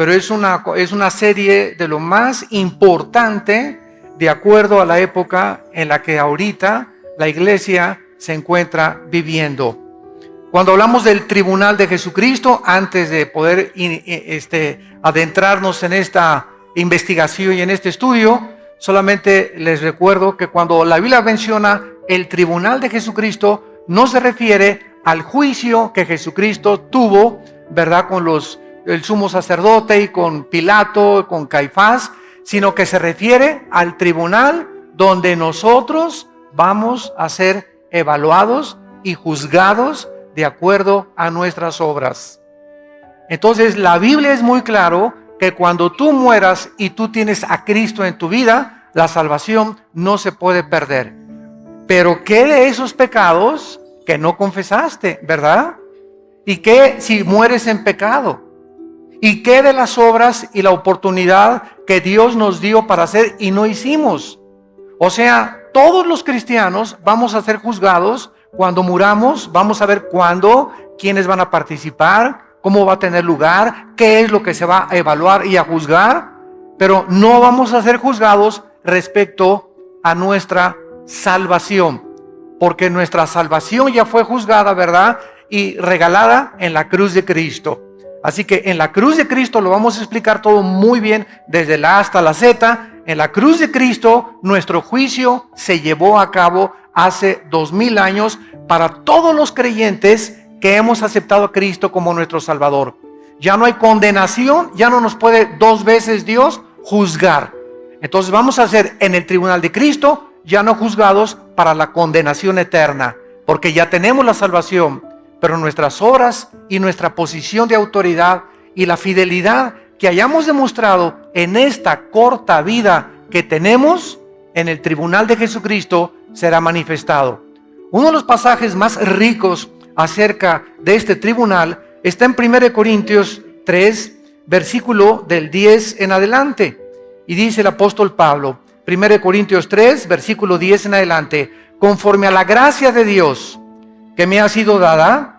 pero es una serie de lo más importante de acuerdo a la época en la que ahorita la iglesia se encuentra viviendo. Cuando hablamos del tribunal de Jesucristo, antes de poder adentrarnos en esta investigación y en este estudio, solamente les recuerdo que cuando la Biblia menciona el tribunal de Jesucristo, no se refiere al juicio que Jesucristo tuvo, ¿verdad?, con el sumo sacerdote y con Pilato, con Caifás, sino que se refiere al tribunal donde nosotros vamos a ser evaluados y juzgados de acuerdo a nuestras obras. Entonces la Biblia es muy claro que cuando tú mueras y tú tienes a Cristo en tu vida, la salvación no se puede perder. Pero ¿qué de esos pecados que no confesaste, verdad? ¿Y qué si mueres en pecado? ¿Y qué de las obras y la oportunidad que Dios nos dio para hacer y no hicimos? O sea, todos los cristianos vamos a ser juzgados cuando muramos. Vamos a ver cuándo, quiénes van a participar, cómo va a tener lugar, qué es lo que se va a evaluar y a juzgar. Pero no vamos a ser juzgados respecto a nuestra salvación, porque nuestra salvación ya fue juzgada, ¿verdad?, y regalada en la cruz de Cristo. Así que en la cruz de Cristo lo vamos a explicar todo muy bien, desde la A hasta la Z. En la cruz de Cristo nuestro juicio se llevó a cabo hace 2000 años para todos los creyentes que hemos aceptado a Cristo como nuestro Salvador. Ya no hay condenación, ya no nos puede dos veces Dios juzgar. Entonces vamos a ser en el tribunal de Cristo ya no juzgados para la condenación eterna, porque ya tenemos la salvación. Pero nuestras obras y nuestra posición de autoridad y la fidelidad que hayamos demostrado en esta corta vida que tenemos en el tribunal de Jesucristo será manifestado. Uno de los pasajes más ricos acerca de este tribunal está en 1 Corintios 3, versículo del 10 en adelante. Y dice el apóstol Pablo, 1 Corintios 3, versículo 10 en adelante: conforme a la gracia de Dios que me ha sido dada,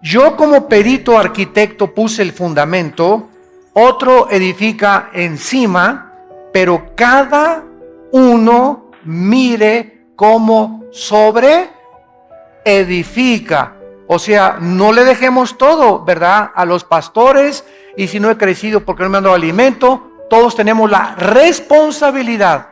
yo como perito arquitecto puse el fundamento, otro edifica encima, pero cada uno mire cómo sobre edifica. O sea, no le dejemos todo, ¿verdad?, a los pastores, y si no he crecido porque no me han dado alimento. Todos tenemos la responsabilidad,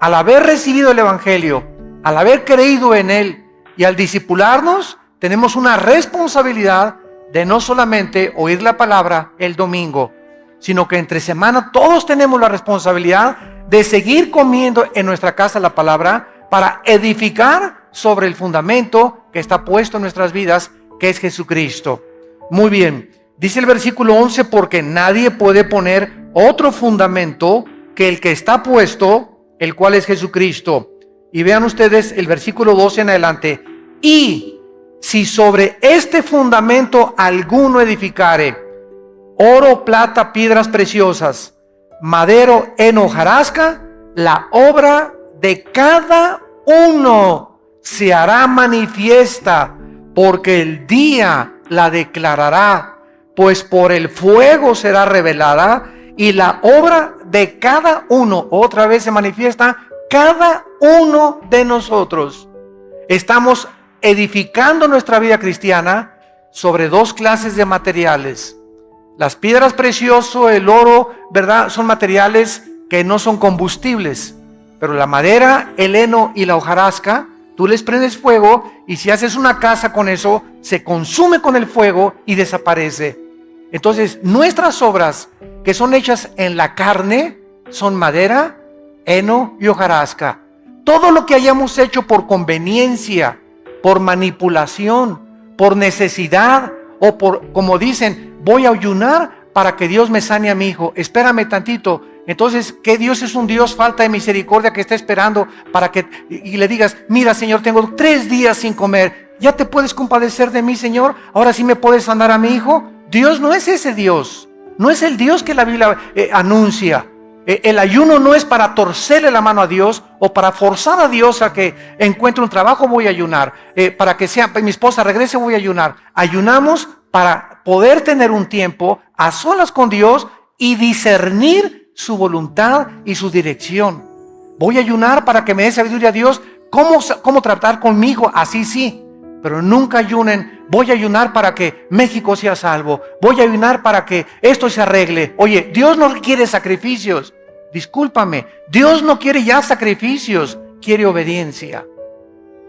al haber recibido el Evangelio, al haber creído en él y al discipularnos, tenemos una responsabilidad de no solamente oír la palabra el domingo, sino que entre semana todos tenemos la responsabilidad de seguir comiendo en nuestra casa la palabra para edificar sobre el fundamento que está puesto en nuestras vidas, que es Jesucristo. Muy bien, dice el versículo 11, porque nadie puede poner otro fundamento que el que está puesto, el cual es Jesucristo. Y vean ustedes el versículo 12 en adelante: y si sobre este fundamento alguno edificare oro, plata, piedras preciosas, madero, heno, hojarasca, la obra de cada uno se hará manifiesta, porque el día la declarará, pues por el fuego será revelada, y la obra de cada uno, otra vez se manifiesta, cada uno de nosotros. Estamos edificando nuestra vida cristiana sobre dos clases de materiales. Las piedras preciosas, el oro, ¿verdad?, son materiales que no son combustibles. Pero la madera, el heno y la hojarasca, tú les prendes fuego, y si haces una casa con eso, se consume con el fuego y desaparece. Entonces, nuestras obras que son hechas en la carne son madera, heno y hojarasca. Todo lo que hayamos hecho por conveniencia, por manipulación, por necesidad, o por, como dicen, voy a ayunar para que Dios me sane a mi hijo, espérame tantito. Entonces, ¿qué Dios es un Dios falta de misericordia que está esperando para que, y le digas, mira, Señor, tengo 3 días sin comer, ¿ya te puedes compadecer de mí, Señor? ¿Ahora sí me puedes sanar a mi hijo? Dios no es ese Dios, no es el Dios que la Biblia anuncia. El ayuno no es para torcerle la mano a Dios o para forzar a Dios a que encuentre un trabajo, voy a ayunar. Para que mi esposa regrese, voy a ayunar. Ayunamos para poder tener un tiempo a solas con Dios y discernir su voluntad y su dirección. Voy a ayunar para que me dé sabiduría a Dios. ¿Cómo tratar con mi hijo? Así sí. Pero nunca ayunen. Voy a ayunar para que México sea salvo. Voy a ayunar para que esto se arregle. Oye, Dios no quiere sacrificios. Discúlpame. Dios no quiere ya sacrificios. Quiere obediencia.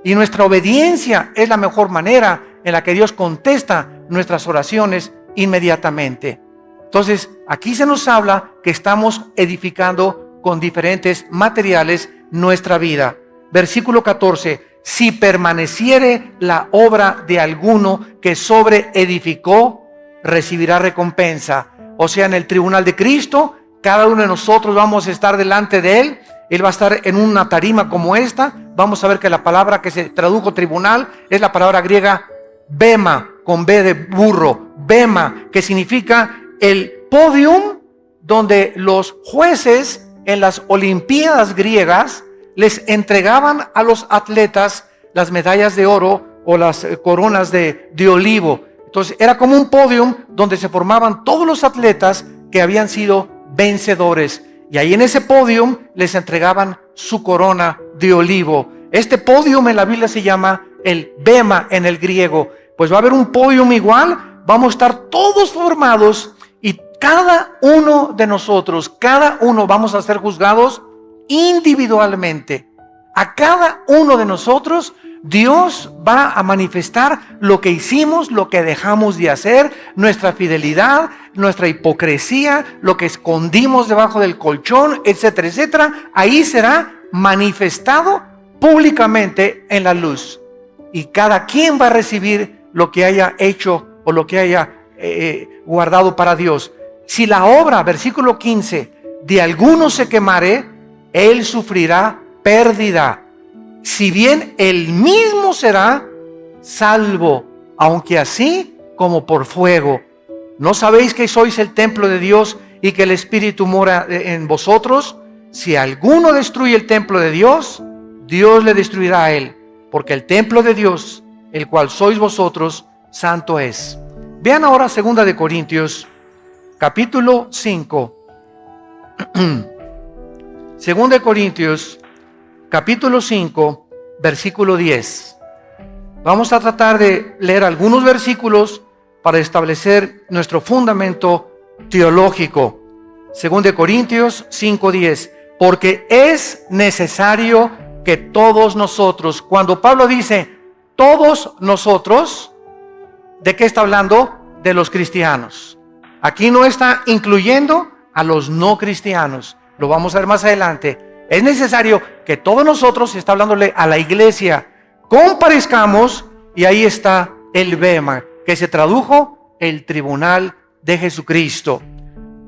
Y nuestra obediencia es la mejor manera en la que Dios contesta nuestras oraciones inmediatamente. Entonces, aquí se nos habla que estamos edificando con diferentes materiales nuestra vida. Versículo 14. Si permaneciere la obra de alguno que sobre edificó, recibirá recompensa. O sea, en el tribunal de Cristo, cada uno de nosotros vamos a estar delante de Él. Él va a estar en una tarima como esta. Vamos a ver que la palabra que se tradujo tribunal es la palabra griega bema, con B de burro. Bema, que significa el podium donde los jueces en las olimpiadas griegas les entregaban a los atletas las medallas de oro o las coronas de olivo. Entonces era como un podium donde se formaban todos los atletas que habían sido vencedores. Y ahí en ese podium les entregaban su corona de olivo. Este podium en la Biblia se llama el bema en el griego. Pues va a haber un podium igual, vamos a estar todos formados y cada uno de nosotros, cada uno vamos a ser juzgados individualmente. A cada uno de nosotros Dios va a manifestar lo que hicimos, lo que dejamos de hacer, nuestra fidelidad, nuestra hipocresía, lo que escondimos debajo del colchón, etcétera, etcétera. Ahí será manifestado públicamente en la luz. Y cada quien va a recibir lo que haya hecho o lo que haya guardado para Dios. Si la obra, versículo 15, de alguno se quemare, él sufrirá pérdida, si bien él mismo será salvo, aunque así como por fuego. ¿No sabéis que sois el templo de Dios y que el Espíritu mora en vosotros? Si alguno destruye el templo de Dios, Dios le destruirá a él, porque el templo de Dios, el cual sois vosotros, santo es. Vean ahora 2 de Corintios, capítulo 5. 2 de Corintios, capítulo 5, versículo 10. Vamos a tratar de leer algunos versículos para establecer nuestro fundamento teológico. 2 de Corintios 5:10. Porque es necesario que todos nosotros, cuando Pablo dice todos nosotros, ¿de qué está hablando? De los cristianos. Aquí no está incluyendo a los no cristianos. Lo vamos a ver más adelante. Es necesario que todos nosotros, está hablándole a la iglesia, comparezcamos, y ahí está el bema, que se tradujo el tribunal de Jesucristo,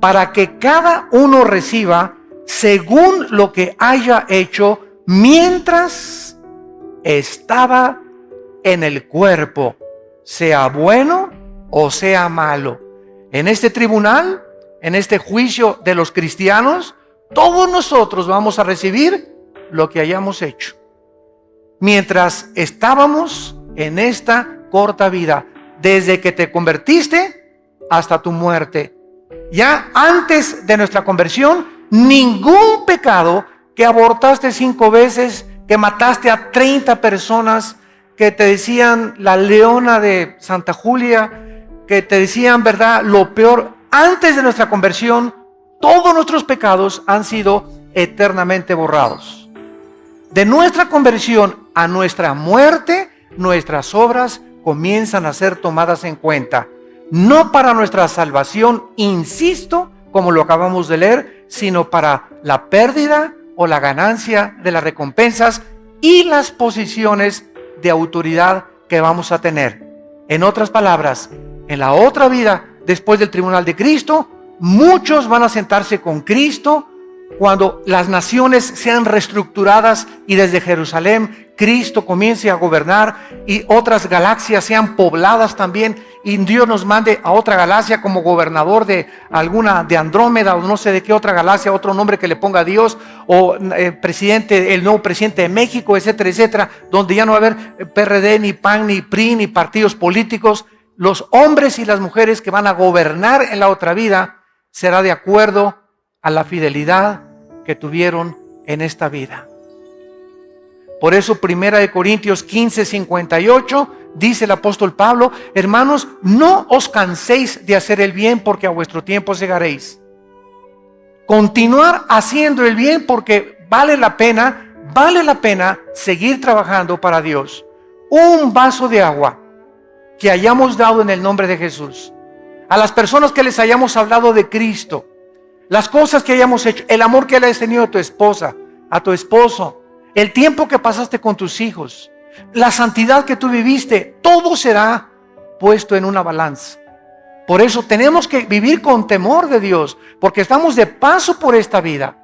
para que cada uno reciba según lo que haya hecho mientras estaba en el cuerpo, sea bueno o sea malo. En este tribunal, en este juicio de los cristianos, todos nosotros vamos a recibir lo que hayamos hecho mientras estábamos en esta corta vida, desde que te convertiste hasta tu muerte. Ya antes de nuestra conversión, ningún pecado, que abortaste 5 veces, que mataste a 30 personas, que te decían la leona de Santa Julia, que te decían, verdad, lo peor, antes de nuestra conversión, todos nuestros pecados han sido eternamente borrados. De nuestra conversión a nuestra muerte, nuestras obras comienzan a ser tomadas en cuenta. No para nuestra salvación, insisto, como lo acabamos de leer, sino para la pérdida o la ganancia de las recompensas y las posiciones de autoridad que vamos a tener. En otras palabras, en la otra vida, después del tribunal de Cristo, muchos van a sentarse con Cristo cuando las naciones sean reestructuradas y desde Jerusalén Cristo comience a gobernar y otras galaxias sean pobladas también, y Dios nos mande a otra galaxia como gobernador de alguna, de Andrómeda o no sé de qué otra galaxia, otro nombre que le ponga Dios, o presidente, el nuevo presidente de México, etcétera, etcétera, donde ya no va a haber PRD, ni PAN, ni PRI, ni partidos políticos. Los hombres y las mujeres que van a gobernar en la otra vida será de acuerdo a la fidelidad que tuvieron en esta vida. Por eso 1 Corintios 15:58 dice el apóstol Pablo: hermanos, no os canséis de hacer el bien, porque a vuestro tiempo segaréis. Continuar haciendo el bien porque vale la pena seguir trabajando para Dios. Un vaso de agua que hayamos dado en el nombre de Jesús, a las personas que les hayamos hablado de Cristo, las cosas que hayamos hecho, el amor que le has tenido a tu esposa, a tu esposo, el tiempo que pasaste con tus hijos, la santidad que tú viviste, todo será puesto en una balanza. Por eso tenemos que vivir con temor de Dios, porque estamos de paso por esta vida.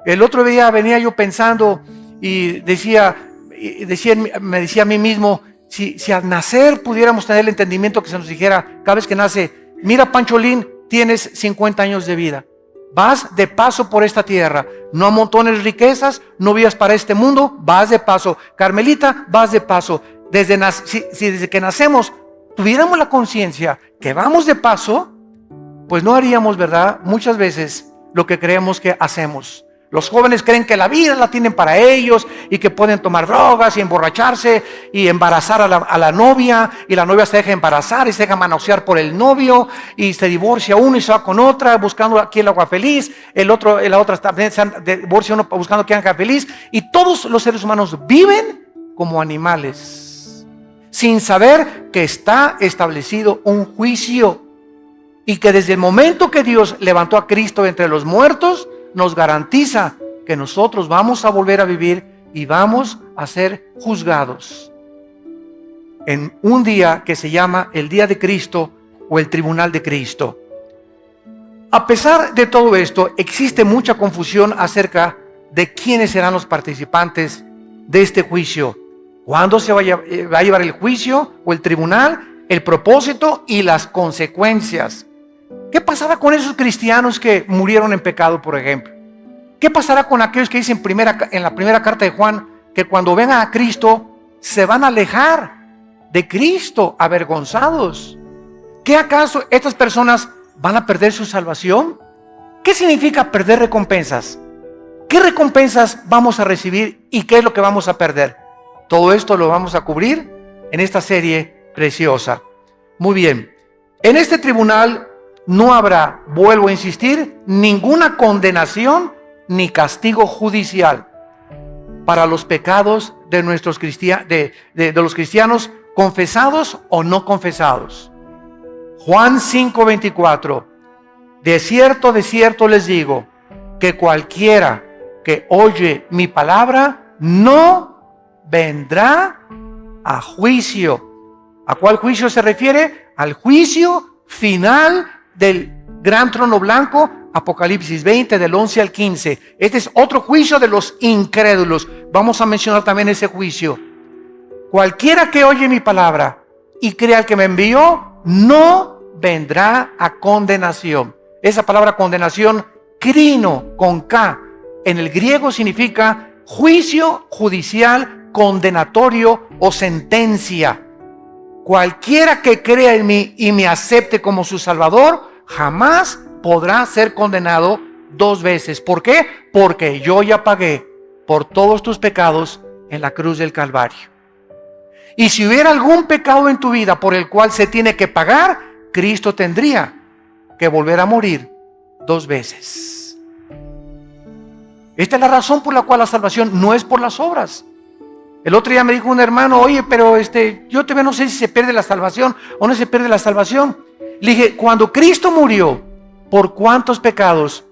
El otro día venía yo pensando y me decía a mí mismo, si al nacer pudiéramos tener el entendimiento que se nos dijera cada vez que nace: mira, Pancholín, tienes 50 años de vida. Vas de paso por esta tierra. No amontones riquezas, no vivas para este mundo, vas de paso. Carmelita, vas de paso. Si desde que nacemos tuviéramos la conciencia que vamos de paso, pues no haríamos, ¿verdad?, muchas veces lo que creemos que hacemos. Los jóvenes creen que la vida la tienen para ellos y que pueden tomar drogas y emborracharse y embarazar a la novia, y la novia se deja embarazar y se deja manosear por el novio y se divorcia uno y se va con otra buscando aquí el agua feliz, la otra también se divorcia uno buscando que haga feliz, y todos los seres humanos viven como animales sin saber que está establecido un juicio y que desde el momento que Dios levantó a Cristo entre los muertos nos garantiza que nosotros vamos a volver a vivir y vamos a ser juzgados en un día que se llama el día de Cristo o el tribunal de Cristo. A pesar de todo esto, existe mucha confusión acerca de quiénes serán los participantes de este juicio. ¿Cuándo se va a llevar el juicio o el tribunal? El propósito y las consecuencias. ¿Qué pasará con esos cristianos que murieron en pecado, por ejemplo? ¿Qué pasará con aquellos que dicen en la primera carta de Juan que cuando vengan a Cristo se van a alejar de Cristo avergonzados? ¿Qué acaso estas personas van a perder su salvación? ¿Qué significa perder recompensas? ¿Qué recompensas vamos a recibir y qué es lo que vamos a perder? Todo esto lo vamos a cubrir en esta serie preciosa. Muy bien, en este tribunal no habrá, vuelvo a insistir, ninguna condenación ni castigo judicial para los pecados de los cristianos confesados o no confesados. Juan 5:24: de cierto les digo, que cualquiera que oye mi palabra no vendrá a juicio. ¿A cuál juicio se refiere? Al juicio final del gran trono blanco, Apocalipsis 20, del 11 al 15. Este es otro juicio de los incrédulos. Vamos a mencionar también ese juicio. Cualquiera que oye mi palabra y crea al que me envió, no vendrá a condenación. Esa palabra condenación, crino, con K, en el griego significa juicio judicial, condenatorio o sentencia. Cualquiera que crea en mí y me acepte como su Salvador, jamás podrá ser condenado dos veces. ¿Por qué? Porque yo ya pagué por todos tus pecados en la cruz del Calvario. Y si hubiera algún pecado en tu vida por el cual se tiene que pagar, Cristo tendría que volver a morir dos veces. Esta es la razón por la cual la salvación no es por las obras. El otro día me dijo un hermano: oye, pero yo todavía no sé si se pierde la salvación o no se pierde la salvación. Le dije: cuando Cristo murió, ¿por cuántos pecados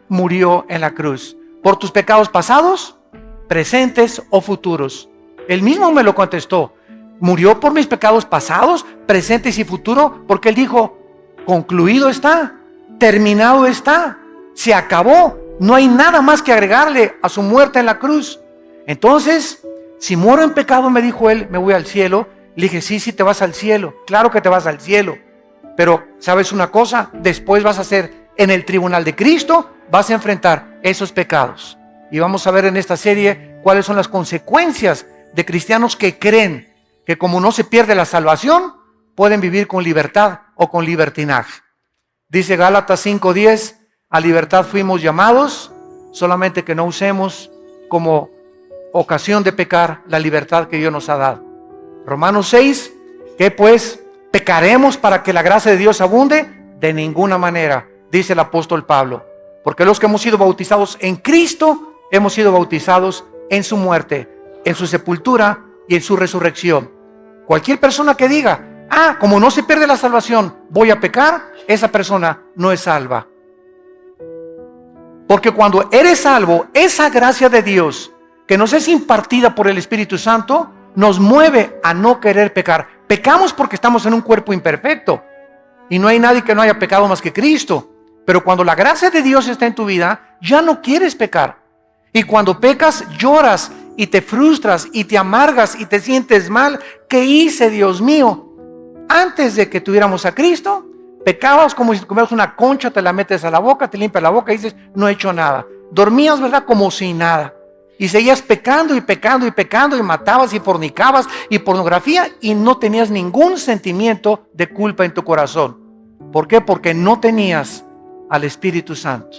murió en la cruz? ¿Por tus pecados pasados, presentes o futuros? Él mismo me lo contestó: murió por mis pecados pasados, presentes y futuros, porque él dijo: concluido está, terminado está, se acabó, no hay nada más que agregarle a su muerte en la cruz. Entonces, si muero en pecado, me dijo él, me voy al cielo. Le dije: sí, te vas al cielo, claro que te vas al cielo, pero ¿sabes una cosa? Después vas a ser, en el tribunal de Cristo, vas a enfrentar esos pecados. Y vamos a ver en esta serie cuáles son las consecuencias de cristianos que creen que como no se pierde la salvación, pueden vivir con libertad o con libertinaje. Dice Gálatas 5:10, a libertad fuimos llamados, solamente que no usemos como ocasión de pecar la libertad que Dios nos ha dado. Romanos 6, ¿qué pues? ¿Pecaremos para que la gracia de Dios abunde? De ninguna manera, dice el apóstol Pablo. Porque los que hemos sido bautizados en Cristo, hemos sido bautizados en su muerte, en su sepultura y en su resurrección. Cualquier persona que diga, como no se pierde la salvación, voy a pecar, esa persona no es salva. Porque cuando eres salvo, esa gracia de Dios que nos es impartida por el Espíritu Santo, nos mueve a no querer pecar. Pecamos porque estamos en un cuerpo imperfecto y no hay nadie que no haya pecado más que Cristo. Pero cuando la gracia de Dios está en tu vida, ya no quieres pecar. Y cuando pecas, lloras y te frustras y te amargas y te sientes mal. ¿Qué hice, Dios mío? Antes de que tuviéramos a Cristo, pecabas como si comieras una concha, te la metes a la boca, te limpias la boca y dices, no he hecho nada. Dormías, ¿verdad? Como si nada. Y seguías pecando y pecando y pecando y matabas y fornicabas y pornografía y no tenías ningún sentimiento de culpa en tu corazón. ¿Por qué? Porque no tenías al Espíritu Santo.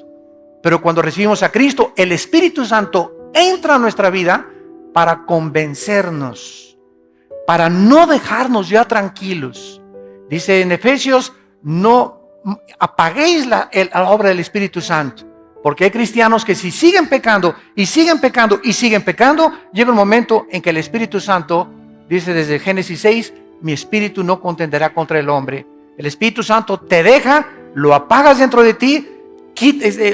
Pero cuando recibimos a Cristo, el Espíritu Santo entra a nuestra vida para convencernos, para no dejarnos ya tranquilos. Dice en Efesios, no apaguéis la obra del Espíritu Santo. Porque hay cristianos que si siguen pecando y siguen pecando y siguen pecando, llega un momento en que el Espíritu Santo, dice desde Génesis 6, mi espíritu no contenderá contra el hombre. El Espíritu Santo te deja, lo apagas dentro de ti.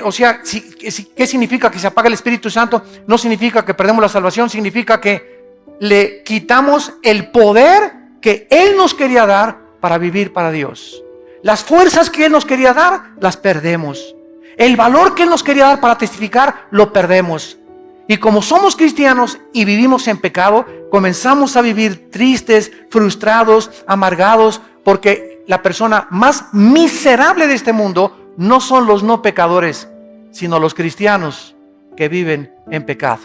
O sea, ¿qué significa que se apaga el Espíritu Santo? No significa que perdemos la salvación, significa que le quitamos el poder que Él nos quería dar para vivir para Dios. Las fuerzas que Él nos quería dar, las perdemos. El valor que Él nos quería dar para testificar, lo perdemos. Y como somos cristianos y vivimos en pecado, comenzamos a vivir tristes, frustrados, amargados, porque la persona más miserable de este mundo no son los no pecadores, sino los cristianos que viven en pecado.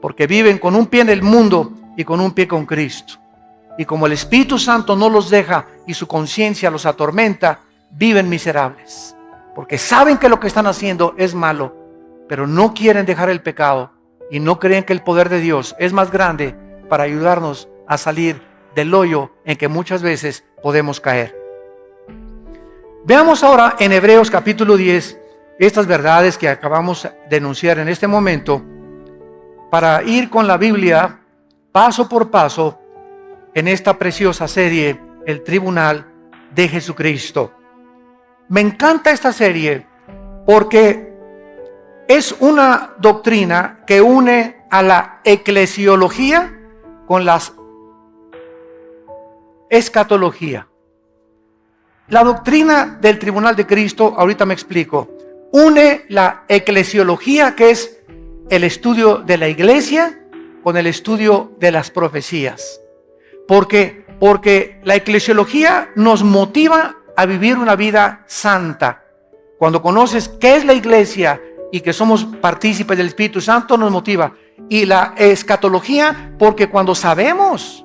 Porque viven con un pie en el mundo y con un pie con Cristo. Y como el Espíritu Santo no los deja y su conciencia los atormenta, viven miserables. Porque saben que lo que están haciendo es malo, pero no quieren dejar el pecado y no creen que el poder de Dios es más grande para ayudarnos a salir del hoyo en que muchas veces podemos caer. Veamos ahora en Hebreos capítulo 10 estas verdades que acabamos de enunciar en este momento para ir con la Biblia paso por paso en esta preciosa serie, El Tribunal de Jesucristo. Me encanta esta serie porque es una doctrina que une a la eclesiología con la escatología. La doctrina del Tribunal de Cristo, ahorita me explico, une la eclesiología, que es el estudio de la iglesia, con el estudio de las profecías. Porque la eclesiología nos motiva a vivir una vida santa. Cuando conoces qué es la iglesia y que somos partícipes del Espíritu Santo, nos motiva. Y la escatología, porque cuando sabemos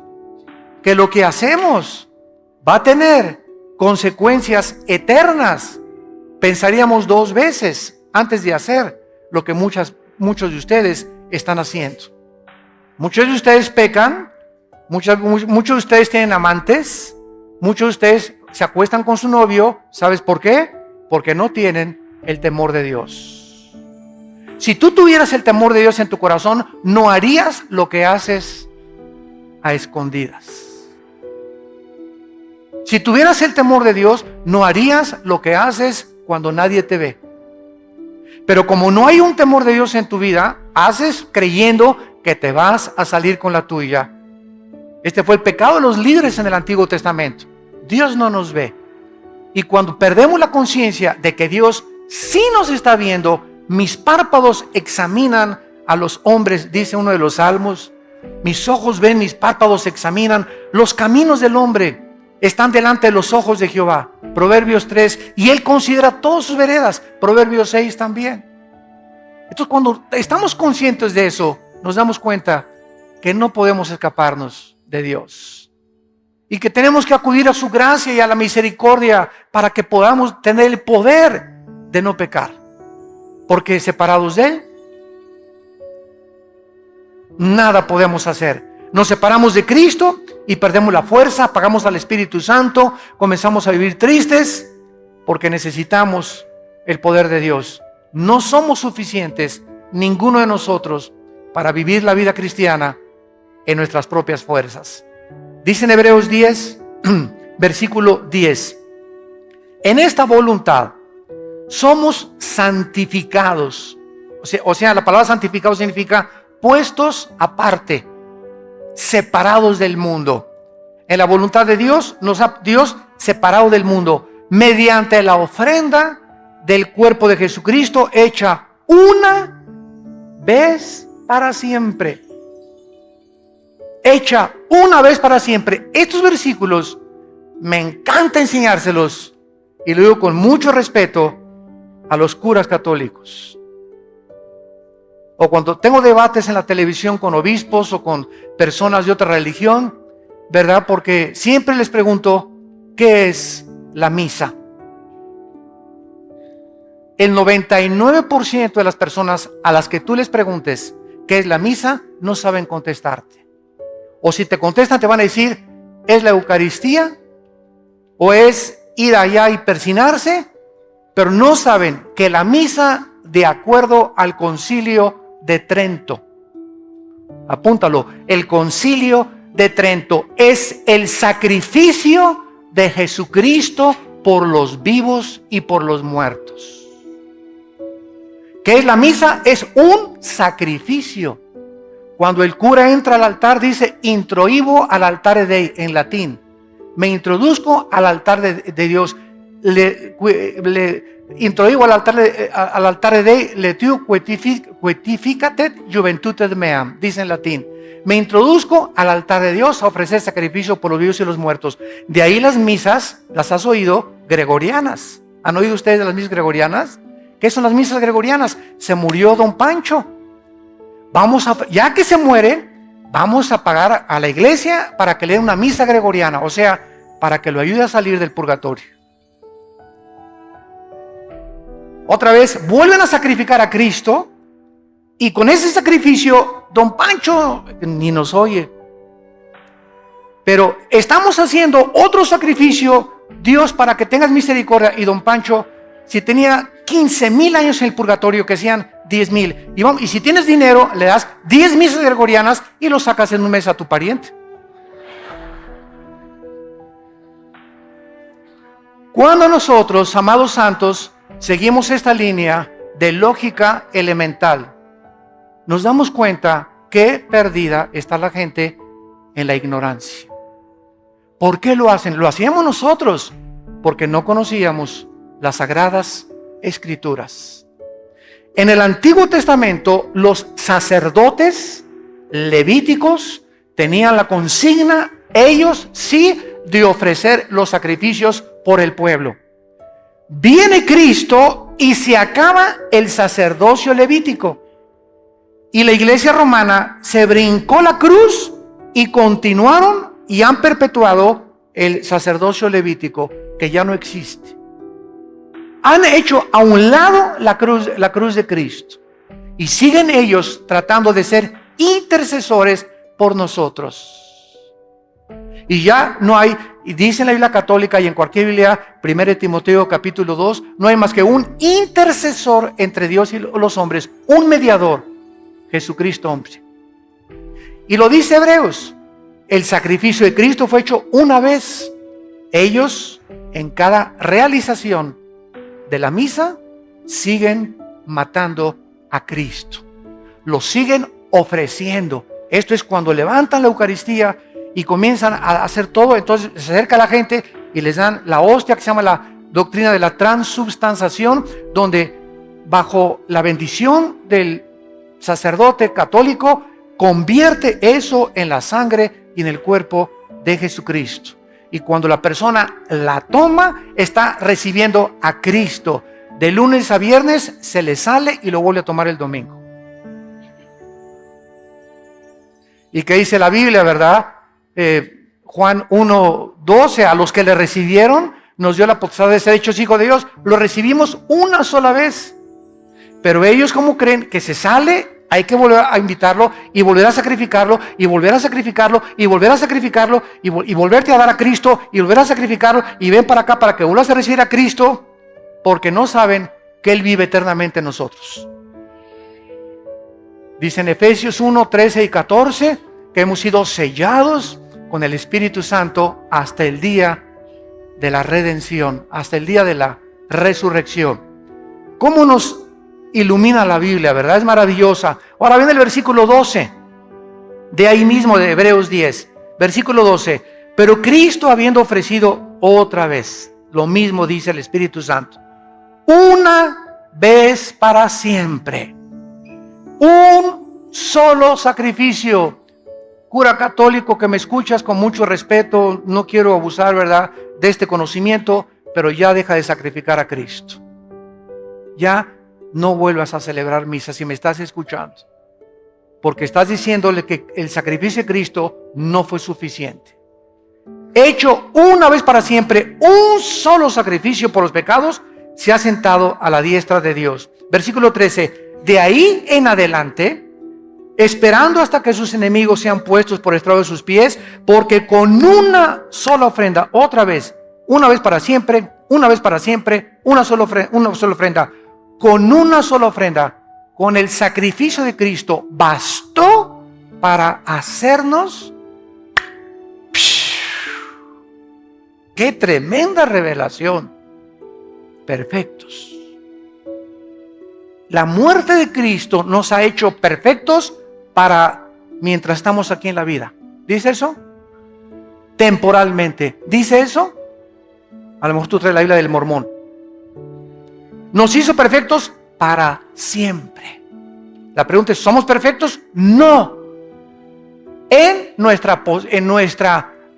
que lo que hacemos va a tener consecuencias eternas, pensaríamos dos veces antes de hacer lo que muchos de ustedes están haciendo. Muchos de ustedes pecan, muchos de ustedes tienen amantes, muchos de ustedes se acuestan con su novio. ¿Sabes por qué? Porque no tienen el temor de Dios. Si tú tuvieras el temor de Dios en tu corazón, no harías lo que haces a escondidas. Si tuvieras el temor de Dios, no harías lo que haces cuando nadie te ve. Pero como no hay un temor de Dios en tu vida, haces creyendo que te vas a salir con la tuya. Este fue el pecado de los líderes en el Antiguo Testamento. Dios no nos ve. Y cuando perdemos la conciencia de que Dios sí nos está viendo, mis párpados examinan a los hombres, dice uno de los salmos. Mis ojos ven, mis párpados examinan. Los caminos del hombre están delante de los ojos de Jehová. Proverbios 3. Y Él considera todas sus veredas. Proverbios 6 también. Entonces, cuando estamos conscientes de eso, nos damos cuenta que no podemos escaparnos de Dios. y que tenemos que acudir a su gracia y a la misericordia para que podamos tener el poder de no pecar. Porque separados de Él, nada podemos hacer. Nos separamos de Cristo y perdemos la fuerza, apagamos al Espíritu Santo, comenzamos a vivir tristes porque necesitamos el poder de Dios. No somos suficientes, ninguno de nosotros, para vivir la vida cristiana en nuestras propias fuerzas. Dice en Hebreos 10, versículo 10: en esta voluntad somos santificados. O sea, la palabra santificado significa puestos aparte, separados del mundo. En la voluntad de Dios, nos ha Dios separado del mundo mediante la ofrenda del cuerpo de Jesucristo, hecha una vez para siempre. Hecha una vez para siempre. Estos versículos me encanta enseñárselos, y lo digo con mucho respeto a los curas católicos. O cuando tengo debates en la televisión con obispos o con personas de otra religión, ¿verdad? Porque siempre les pregunto, ¿qué es la misa? El 99% de las personas a las que tú les preguntes qué es la misa, no saben contestarte. O si te contestan, te van a decir, ¿es la Eucaristía? ¿O es ir allá y persinarse? Pero no saben que la misa, de acuerdo al Concilio de Trento, apúntalo, el Concilio de Trento es el sacrificio de Jesucristo por los vivos y por los muertos. ¿Qué es la misa? Es un sacrificio. Cuando el cura entra al altar, dice introibo al altare Dei, en latín. Me introduzco al altar de Dios. Le introibo al altare Dei, letiu quetificatet juventute meam, dice en latín. Me introduzco al altar de Dios a ofrecer sacrificio por los vivos y los muertos. De ahí las misas, las has oído, gregorianas. ¿Han oído ustedes de las misas gregorianas? ¿Qué son las misas gregorianas? Se murió don Pancho. Ya que se muere, vamos a pagar a la iglesia para que le den una misa gregoriana, o sea, para que lo ayude a salir del purgatorio. Otra vez, vuelven a sacrificar a Cristo, y con ese sacrificio, don Pancho ni nos oye. Pero estamos haciendo otro sacrificio, Dios, para que tengas misericordia, y don Pancho, si tenía 15,000 años en el purgatorio, que sean 10,000. Y si tienes dinero, le das 10 misas gregorianas y lo sacas en un mes a tu pariente. Cuando nosotros, amados santos, seguimos esta línea de lógica elemental, nos damos cuenta que perdida está la gente en la ignorancia. ¿Por qué lo hacen? Lo hacíamos nosotros porque no conocíamos las sagradas escrituras. En el Antiguo Testamento, los sacerdotes levíticos tenían la consigna, ellos sí, de ofrecer los sacrificios por el pueblo. Viene Cristo y se acaba el sacerdocio levítico. Y la iglesia romana se brincó la cruz y continuaron y han perpetuado el sacerdocio levítico, que ya no existe. Han hecho a un lado la cruz de Cristo, y siguen ellos tratando de ser intercesores por nosotros. Y ya no hay, y dice en la Biblia católica y en cualquier Biblia, 1 Timoteo capítulo 2, no hay más que un intercesor entre Dios y los hombres, un mediador, Jesucristo hombre. Y lo dice Hebreos, el sacrificio de Cristo fue hecho una vez. Ellos, en cada realización de la misa, siguen matando a Cristo. Lo siguen ofreciendo. Esto es cuando levantan la Eucaristía y comienzan a hacer todo. Entonces se acerca la gente y les dan la hostia, que se llama la doctrina de la transubstanciación, donde bajo la bendición del sacerdote católico convierte eso en la sangre y en el cuerpo de Jesucristo. Y cuando la persona la toma, está recibiendo a Cristo. De lunes a viernes se le sale y lo vuelve a tomar el domingo. ¿Y qué dice la Biblia, verdad? Juan 1:12, a los que le recibieron, nos dio la potestad de ser hechos hijos de Dios. Lo recibimos una sola vez. Pero ellos, como creen que se sale, hay que volver a invitarlo y volver a sacrificarlo y volver a sacrificarlo y volver a sacrificarlo y volverte a dar a Cristo y volver a sacrificarlo y ven para acá para que vuelvas a recibir a Cristo, porque no saben que Él vive eternamente en nosotros. Dice en Efesios 1:13 y 14 que hemos sido sellados con el Espíritu Santo hasta el día de la redención, hasta el día de la resurrección. ¿Cómo nos ilumina la Biblia, verdad? Es maravillosa. Ahora viene el versículo 12, de ahí mismo de Hebreos 10, versículo 12. Pero Cristo, habiendo ofrecido otra vez, lo mismo dice el Espíritu Santo, una vez para siempre, un solo sacrificio. Cura católico que me escuchas, con mucho respeto, no quiero abusar, ¿verdad?, de este conocimiento, pero ya deja de sacrificar a Cristo. Ya no vuelvas a celebrar misa si me estás escuchando, porque estás diciéndole que el sacrificio de Cristo no fue suficiente. Hecho una vez para siempre, un solo sacrificio por los pecados, se ha sentado a la diestra de Dios. Versículo 13, de ahí en adelante, esperando hasta que sus enemigos sean puestos por estrado de sus pies, porque con una sola ofrenda, otra vez, una vez para siempre, una vez para siempre, una sola ofrenda, con una sola ofrenda, con el sacrificio de Cristo, bastó para hacernos. ¡Qué tremenda revelación! Perfectos. La muerte de Cristo nos ha hecho perfectos para mientras estamos aquí en la vida. ¿Dice eso? Temporalmente. ¿Dice eso? A lo mejor tú traes la Biblia del Mormón. Nos hizo perfectos para siempre. La pregunta es, ¿somos perfectos? No. En nuestra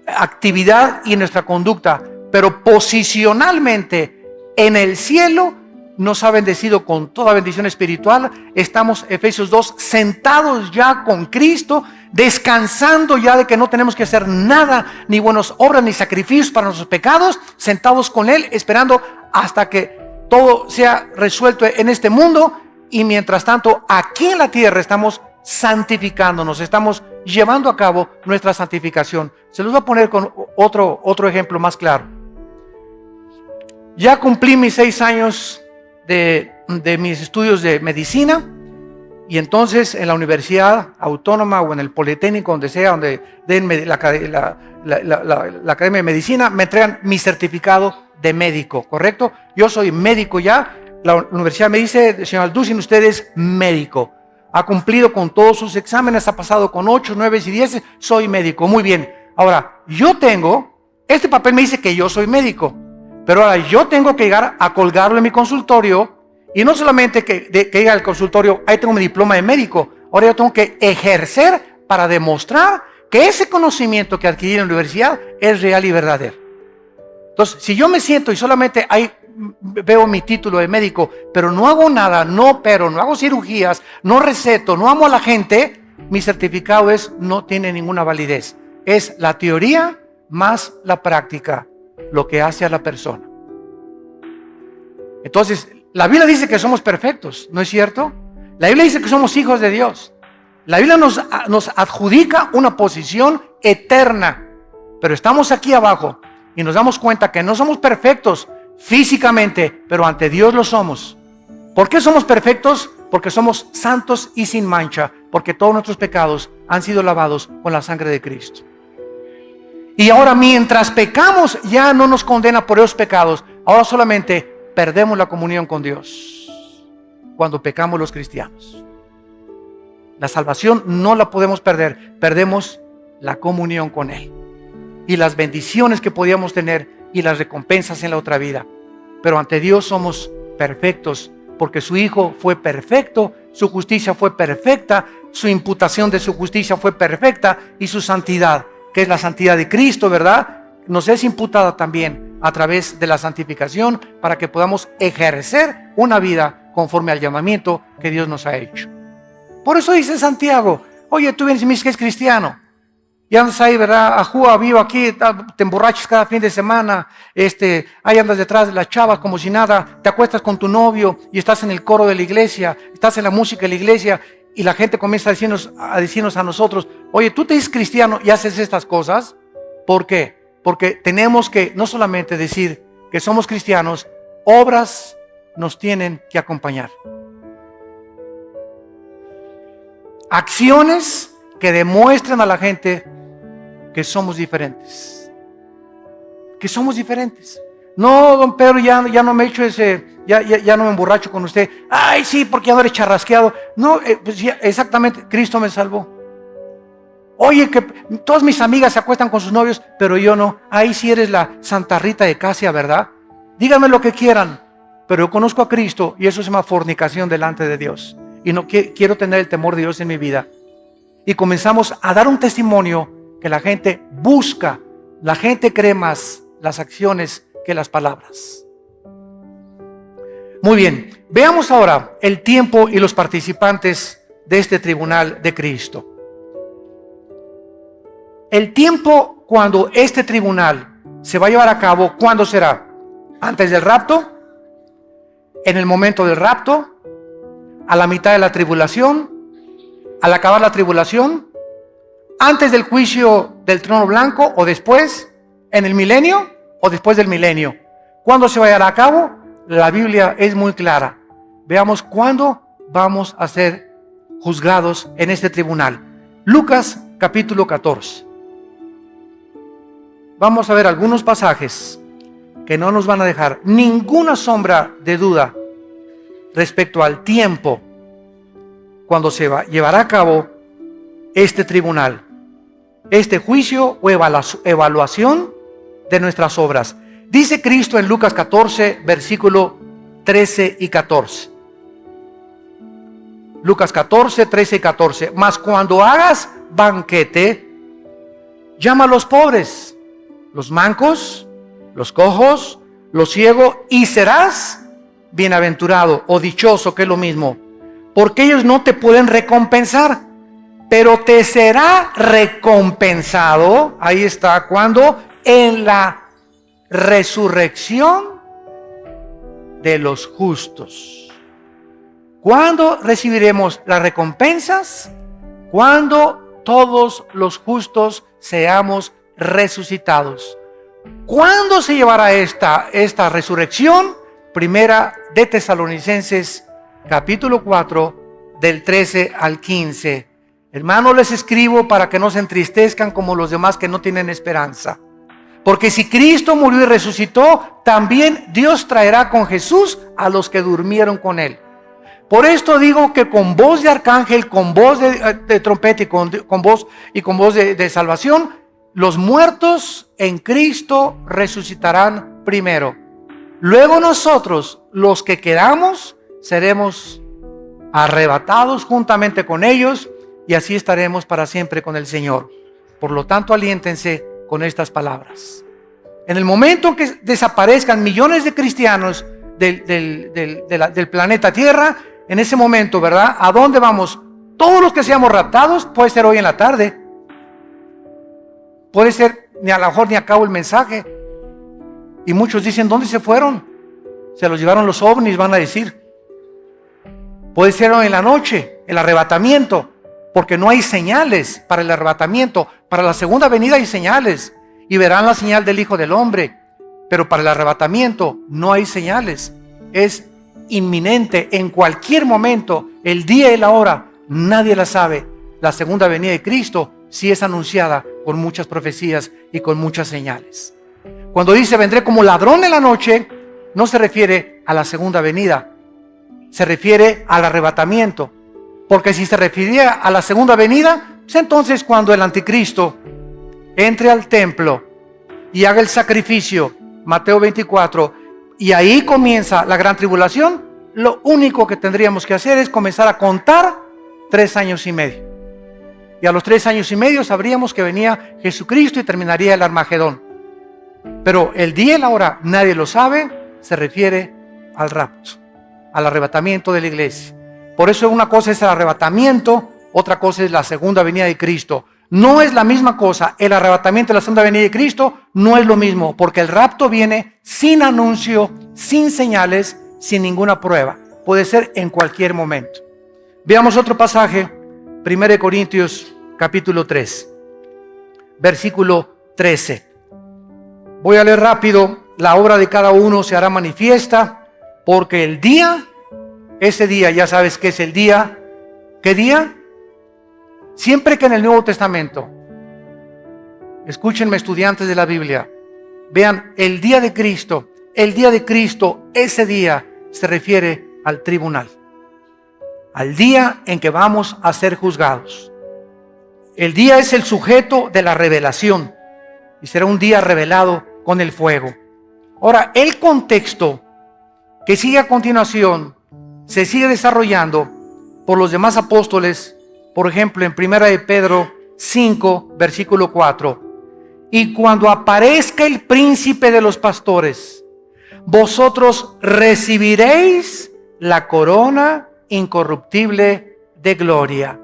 actividad y en nuestra conducta, pero posicionalmente en el cielo nos ha bendecido con toda bendición espiritual. Estamos, Efesios 2, sentados ya con Cristo, descansando ya de que no tenemos que hacer nada, ni buenas obras, ni sacrificios para nuestros pecados, sentados con Él, esperando hasta que todo sea resuelto en este mundo. Y mientras tanto, aquí en la tierra estamos santificándonos, estamos llevando a cabo nuestra santificación. Se los voy a poner con otro ejemplo más claro. Ya cumplí mis 6 años de mis estudios de medicina, y entonces en la Universidad Autónoma o en el Politécnico, donde sea, donde den la Academia de Medicina, me entregan mi certificado de médico, ¿correcto? Yo soy médico ya. La universidad me dice, señor Alducin, usted es médico, ha cumplido con todos sus exámenes, ha pasado con 8, 9 y 10, soy médico. Muy bien. Ahora, yo tengo, este papel me dice que yo soy médico, pero ahora yo tengo que llegar a colgarlo en mi consultorio, y no solamente que llegue al consultorio, ahí tengo mi diploma de médico, ahora yo tengo que ejercer para demostrar que ese conocimiento que adquirí en la universidad es real y verdadero. Entonces, si yo me siento y solamente ahí veo mi título de médico, pero no hago nada, no opero, no hago cirugías, no receto, no amo a la gente, mi certificado no tiene ninguna validez. Es la teoría más la práctica lo que hace a la persona. Entonces, la Biblia dice que somos perfectos, ¿no es cierto? La Biblia dice que somos hijos de Dios. La Biblia nos adjudica una posición eterna, pero estamos aquí abajo y nos damos cuenta que no somos perfectos físicamente, pero ante Dios lo somos. ¿Por qué somos perfectos? Porque somos santos y sin mancha, porque todos nuestros pecados han sido lavados con la sangre de Cristo. Y ahora, mientras pecamos, ya no nos condena por esos pecados. Ahora solamente perdemos la comunión con Dios cuando pecamos los cristianos. La salvación no la podemos perder, perdemos la comunión con Él y las bendiciones que podíamos tener y las recompensas en la otra vida. Pero ante Dios somos perfectos, porque su Hijo fue perfecto, su justicia fue perfecta, su imputación de su justicia fue perfecta, y su santidad, que es la santidad de Cristo, ¿verdad?, nos es imputada también a través de la santificación, para que podamos ejercer una vida conforme al llamamiento que Dios nos ha hecho. Por eso dice Santiago, oye, tú vienes y me dices que es cristiano, y andas ahí, ¿verdad? Ajúa, vivo aquí, te emborrachas cada fin de semana, ahí andas detrás de las chavas como si nada, te acuestas con tu novio y estás en el coro de la iglesia, estás en la música de la iglesia y la gente comienza a decirnos a nosotros, oye, tú te dices cristiano y haces estas cosas. ¿Por qué? Porque tenemos que no solamente decir que somos cristianos, obras nos tienen que acompañar. Acciones que demuestren a la gente que somos diferentes. Que somos diferentes. No, don Pedro, ya no me echo ya no me emborracho con usted. Ay, sí, porque ya no eres charrasqueado. No, pues ya, exactamente, Cristo me salvó. Oye, que todas mis amigas se acuestan con sus novios, pero yo no. Ahí sí eres la Santa Rita de Casia, ¿verdad? Díganme lo que quieran, pero yo conozco a Cristo y eso se llama fornicación delante de Dios. Y no quiero tener el temor de Dios en mi vida. Y comenzamos a dar un testimonio que la gente busca. La gente cree más las acciones que las palabras. Muy bien, veamos ahora el tiempo y los participantes de este tribunal de Cristo. El tiempo cuando este tribunal se va a llevar a cabo, ¿cuándo será? ¿Antes del rapto? ¿En el momento del rapto? ¿A la mitad de la tribulación? ¿Al acabar la tribulación? ¿Antes del juicio del trono blanco o después? ¿En el milenio o después del milenio? ¿Cuándo se va a llevar a cabo? La Biblia es muy clara. Veamos cuándo vamos a ser juzgados en este tribunal. Lucas capítulo 14. Vamos a ver algunos pasajes que no nos van a dejar ninguna sombra de duda respecto al tiempo cuando se llevará a cabo este tribunal, este juicio o evaluación de nuestras obras. Dice Cristo en Lucas 14, versículo 13 y 14. Lucas 14, 13 y 14. Mas cuando hagas banquete, llama a los pobres, los mancos, los cojos, los ciegos, y serás bienaventurado o dichoso, que es lo mismo, porque ellos no te pueden recompensar, pero te será recompensado, ahí está, cuando en la resurrección de los justos. ¿Cuándo recibiremos las recompensas? Cuando todos los justos seamos resucitados. ¿Cuándo se llevará esta resurrección? Primera de Tesalonicenses capítulo 4 del 13 al 15. Hermanos, les escribo para que no se entristezcan como los demás que no tienen esperanza. Porque si Cristo murió y resucitó, también Dios traerá con Jesús a los que durmieron con él. Por esto digo que con voz de arcángel, con voz de trompeta y con voz de salvación, los muertos en Cristo resucitarán primero. Luego nosotros, los que quedamos, seremos arrebatados juntamente con ellos y así estaremos para siempre con el Señor. Por lo tanto, aliéntense con estas palabras. En el momento en que desaparezcan millones de cristianos del planeta Tierra, en ese momento, ¿verdad? ¿A dónde vamos? Todos los que seamos raptados, puede ser hoy en la tarde. Puede ser, a lo mejor ni acabo el mensaje. Y muchos dicen, ¿dónde se fueron? Se los llevaron los ovnis, van a decir. Puede ser hoy en la noche, el arrebatamiento, porque no hay señales para el arrebatamiento. Para la segunda venida hay señales, y verán la señal del Hijo del Hombre. Pero para el arrebatamiento no hay señales. Es inminente, en cualquier momento, el día y la hora, nadie la sabe. La segunda venida de Cristo sí es anunciada con muchas profecías y con muchas señales. Cuando dice vendré como ladrón en la noche, no se refiere a la segunda venida, se refiere al arrebatamiento. Porque si se refiriera a la segunda venida, pues entonces cuando el anticristo entre al templo y haga el sacrificio, Mateo 24, y ahí comienza la gran tribulación, lo único que tendríamos que hacer es comenzar a contar 3 años y medio. Y a los 3 años y medio sabríamos que venía Jesucristo y terminaría el Armagedón. Pero el día y la hora nadie lo sabe, se refiere al rapto, al arrebatamiento de la iglesia. Por eso una cosa es el arrebatamiento, otra cosa es la segunda venida de Cristo. No es la misma cosa. El arrebatamiento de la segunda venida de Cristo no es lo mismo, porque el rapto viene sin anuncio, sin señales, sin ninguna prueba. Puede ser en cualquier momento. Veamos otro pasaje, 1 Corintios capítulo 3, versículo 13. Voy a leer rápido. La obra de cada uno se hará manifiesta, porque el día, ese día, ya sabes que es el día. ¿Qué día? Siempre que en el Nuevo Testamento, escúchenme estudiantes de la Biblia, vean el día de Cristo, ese día se refiere al tribunal, al día en que vamos a ser juzgados. El día es el sujeto de la revelación y será un día revelado con el fuego. Ahora, el contexto que sigue a continuación se sigue desarrollando por los demás apóstoles. Por ejemplo, en 1 de Pedro 5, versículo 4. Y cuando aparezca el príncipe de los pastores, vosotros recibiréis la corona incorruptible de gloria.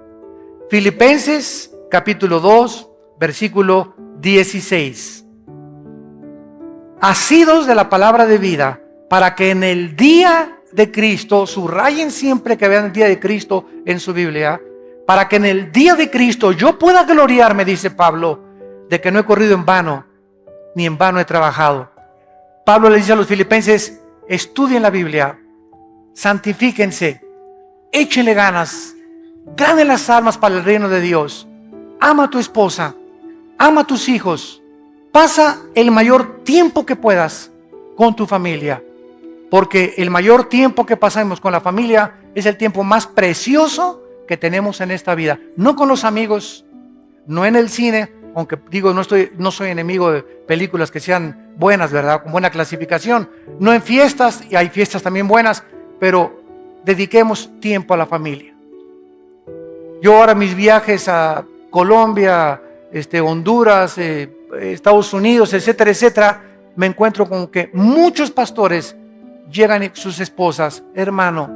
Filipenses capítulo 2, versículo 16. Asidos de la palabra de vida, para que en el día de Cristo, subrayen siempre que vean el día de Cristo en su Biblia, para que en el día de Cristo yo pueda gloriarme, dice Pablo, de que no he corrido en vano, ni en vano he trabajado. Pablo le dice a los filipenses, estudien la Biblia, santifíquense, échenle ganas, ganen las almas para el reino de Dios. Ama a tu esposa, ama a tus hijos, pasa el mayor tiempo que puedas con tu familia, porque el mayor tiempo que pasamos con la familia es el tiempo más precioso que tenemos en esta vida. No con los amigos, no en el cine, aunque digo, no soy enemigo de películas que sean buenas, ¿verdad? Con buena clasificación. No en fiestas, y hay fiestas también buenas, pero dediquemos tiempo a la familia. Yo ahora mis viajes a Colombia, Honduras, Estados Unidos, etcétera, etcétera, me encuentro con que muchos pastores llegan sus esposas, hermano,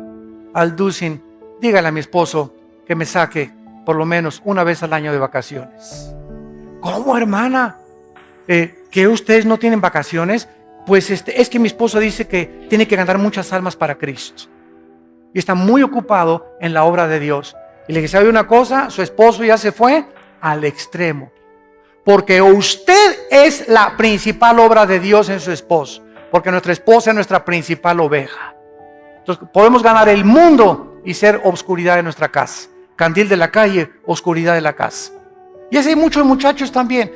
al Dusin, dígale a mi esposo que me saque por lo menos una vez al año de vacaciones. ¿Cómo, hermana? ¿Que ustedes no tienen vacaciones? Pues es que mi esposo dice que tiene que ganar muchas almas para Cristo y está muy ocupado en la obra de Dios. Y le dije, ¿sabe una cosa? Su esposo ya se fue al extremo, porque usted es la principal obra de Dios en su esposo, porque nuestra esposa es nuestra principal oveja. Entonces podemos ganar el mundo y ser obscuridad de nuestra casa, candil de la calle, oscuridad de la casa. Y así hay muchos muchachos también,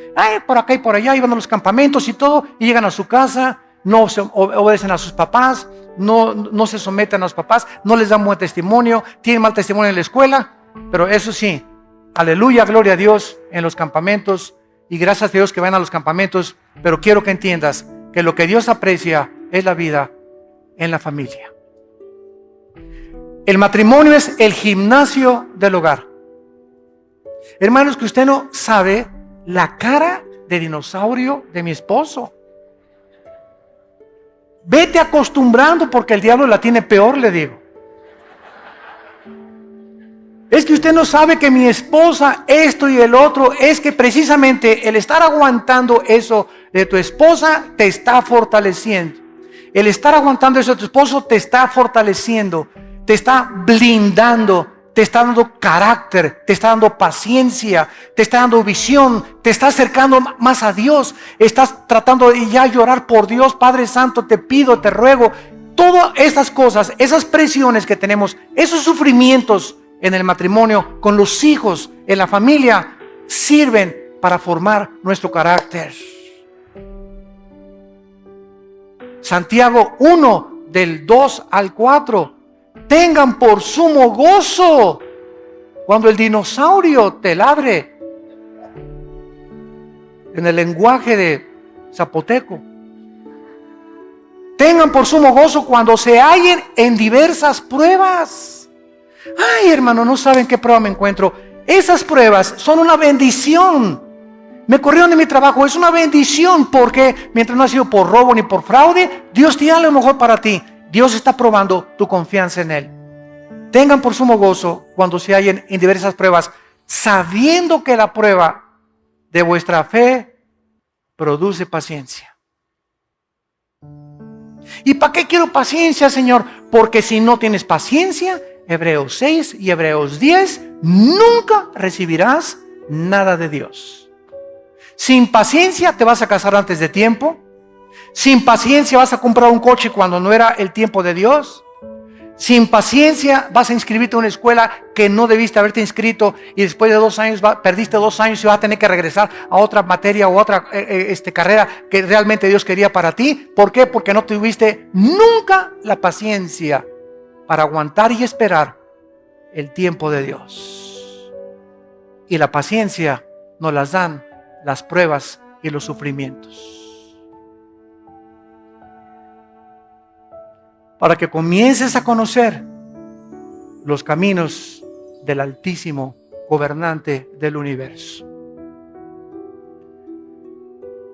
por acá y por allá, iban a los campamentos y todo, y llegan a su casa, no se obedecen a sus papás, no se someten a los papás, no les dan buen testimonio, tienen mal testimonio en la escuela. Pero eso sí, aleluya, gloria a Dios en los campamentos, y gracias a Dios que van a los campamentos. Pero quiero que entiendas que lo que Dios aprecia es la vida en la familia. El matrimonio es el gimnasio del hogar. Hermanos, que usted no sabe la cara de dinosaurio de mi esposo. Vete acostumbrando, porque el diablo la tiene peor, le digo. Es que usted no sabe que mi esposa, esto y el otro, es que precisamente el estar aguantando eso de tu esposa te está fortaleciendo. El estar aguantando eso de tu esposo te está fortaleciendo, te está blindando, te está dando carácter, te está dando paciencia, te está dando visión, te está acercando más a Dios. Estás tratando de ya llorar por Dios. Padre Santo, te pido, te ruego. Todas estas cosas, esas presiones que tenemos, esos sufrimientos en el matrimonio, con los hijos, en la familia, sirven para formar nuestro carácter. Santiago 1, del 2 al 4. Tengan por sumo gozo cuando el dinosaurio te ladre. En el lenguaje de zapoteco. Tengan por sumo gozo cuando se hallen en diversas pruebas. Ay, hermano, no saben qué prueba me encuentro. Esas pruebas son una bendición. Me corrieron de mi trabajo, es una bendición, porque mientras no ha sido por robo ni por fraude, Dios tiene lo mejor para ti. Dios está probando tu confianza en Él. Tengan por sumo gozo cuando se hallen en diversas pruebas, sabiendo que la prueba de vuestra fe produce paciencia. ¿Y para qué quiero paciencia, Señor? Porque si no tienes paciencia, Hebreos 6 y Hebreos 10, nunca recibirás nada de Dios. Sin paciencia te vas a casar antes de tiempo. Sin paciencia vas a comprar un coche cuando no era el tiempo de Dios. Sin paciencia vas a inscribirte en una escuela que no debiste haberte inscrito y después de 2 años perdiste 2 años y vas a tener que regresar a otra materia o otra carrera que realmente Dios quería para ti. ¿Por qué? Porque no tuviste nunca la paciencia para aguantar y esperar el tiempo de Dios. Y la paciencia nos las dan las pruebas y los sufrimientos. Para que comiences a conocer los caminos del Altísimo Gobernante del universo.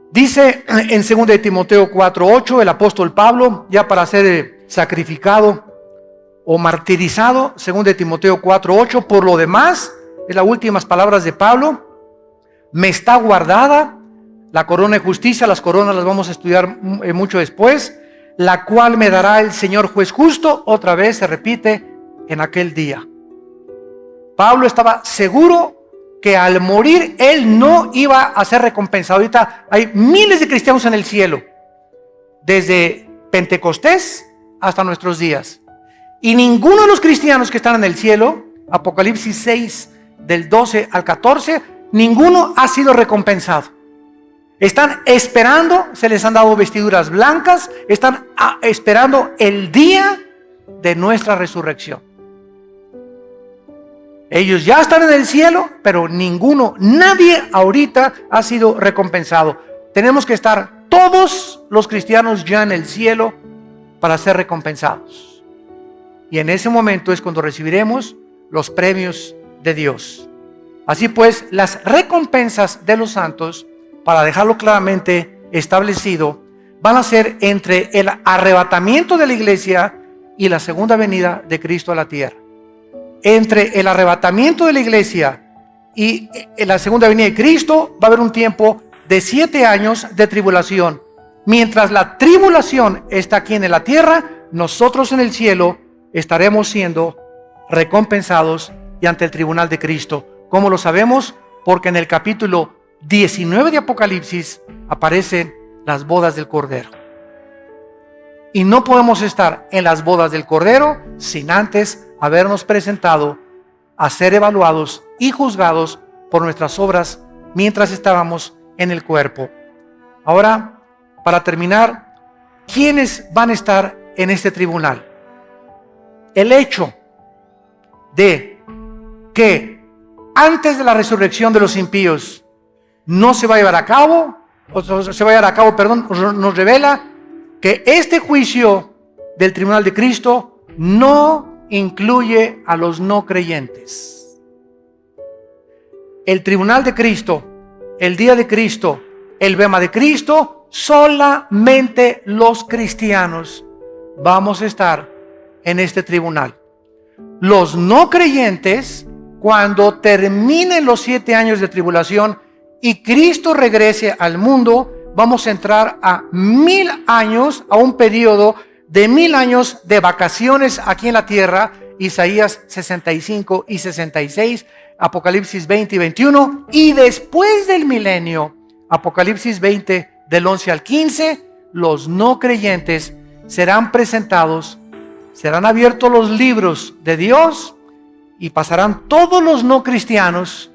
Dice en 2 Timoteo 4:8 el apóstol Pablo, ya para ser sacrificado o martirizado, 2 Timoteo 4:8, por lo demás, es las últimas palabras de Pablo, me está guardada la corona de justicia. Las coronas las vamos a estudiar mucho después, la cual me dará el Señor juez justo, otra vez se repite, en aquel día. Pablo estaba seguro que al morir él no iba a ser recompensado. Ahorita hay miles de cristianos en el cielo, desde Pentecostés hasta nuestros días. Y ninguno de los cristianos que están en el cielo, Apocalipsis 6, del 12 al 14, ninguno ha sido recompensado. Están esperando, se les han dado vestiduras blancas, están esperando el día de nuestra resurrección. Ellos ya están en el cielo, pero nadie ahorita ha sido recompensado. Tenemos que estar todos los cristianos ya en el cielo para ser recompensados. Y en ese momento es cuando recibiremos los premios de Dios. Así pues, las recompensas de los santos, para dejarlo claramente establecido, van a ser entre el arrebatamiento de la iglesia y la segunda venida de Cristo a la tierra. Entre el arrebatamiento de la iglesia y la segunda venida de Cristo va a haber un tiempo de 7 años de tribulación. Mientras la tribulación está aquí en la tierra, nosotros en el cielo estaremos siendo recompensados y ante el tribunal de Cristo. ¿Cómo lo sabemos? Porque en el capítulo 19 de Apocalipsis aparecen las bodas del Cordero. Y no podemos estar en las bodas del Cordero sin antes habernos presentado a ser evaluados y juzgados por nuestras obras mientras estábamos en el cuerpo. Ahora, para terminar, ¿quiénes van a estar en este tribunal? El hecho de que antes de la resurrección de los impíos no se va a llevar a cabo, nos revela que este juicio del tribunal de Cristo no incluye a los no creyentes. El tribunal de Cristo, el día de Cristo, el bema de Cristo, solamente los cristianos vamos a estar en este tribunal. Los no creyentes, cuando terminen los 7 años de tribulación y Cristo regrese al mundo, vamos a entrar a 1000 años, a un periodo de 1000 años de vacaciones aquí en la tierra. Isaías 65 y 66, Apocalipsis 20 y 21, y después del milenio, Apocalipsis 20 del 11 al 15, los no creyentes serán presentados, serán abiertos los libros de Dios y pasarán todos los no cristianos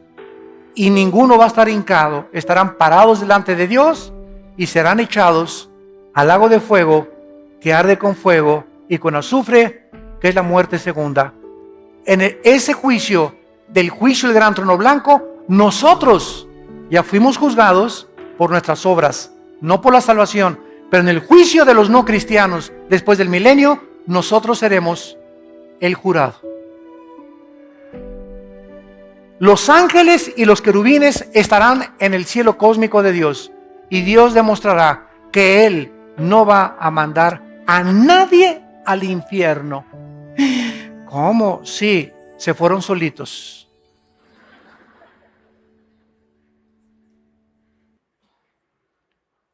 y ninguno va a estar hincado, estarán parados delante de Dios y serán echados al lago de fuego que arde con fuego y con azufre, que es la muerte segunda. En ese juicio, del juicio del gran trono blanco, nosotros ya fuimos juzgados por nuestras obras, no por la salvación, pero en el juicio de los no cristianos después del milenio, nosotros seremos el jurado. Los ángeles y los querubines estarán en el cielo cósmico de Dios y Dios demostrará que Él no va a mandar a nadie al infierno. ¿Cómo? Sí, se fueron solitos.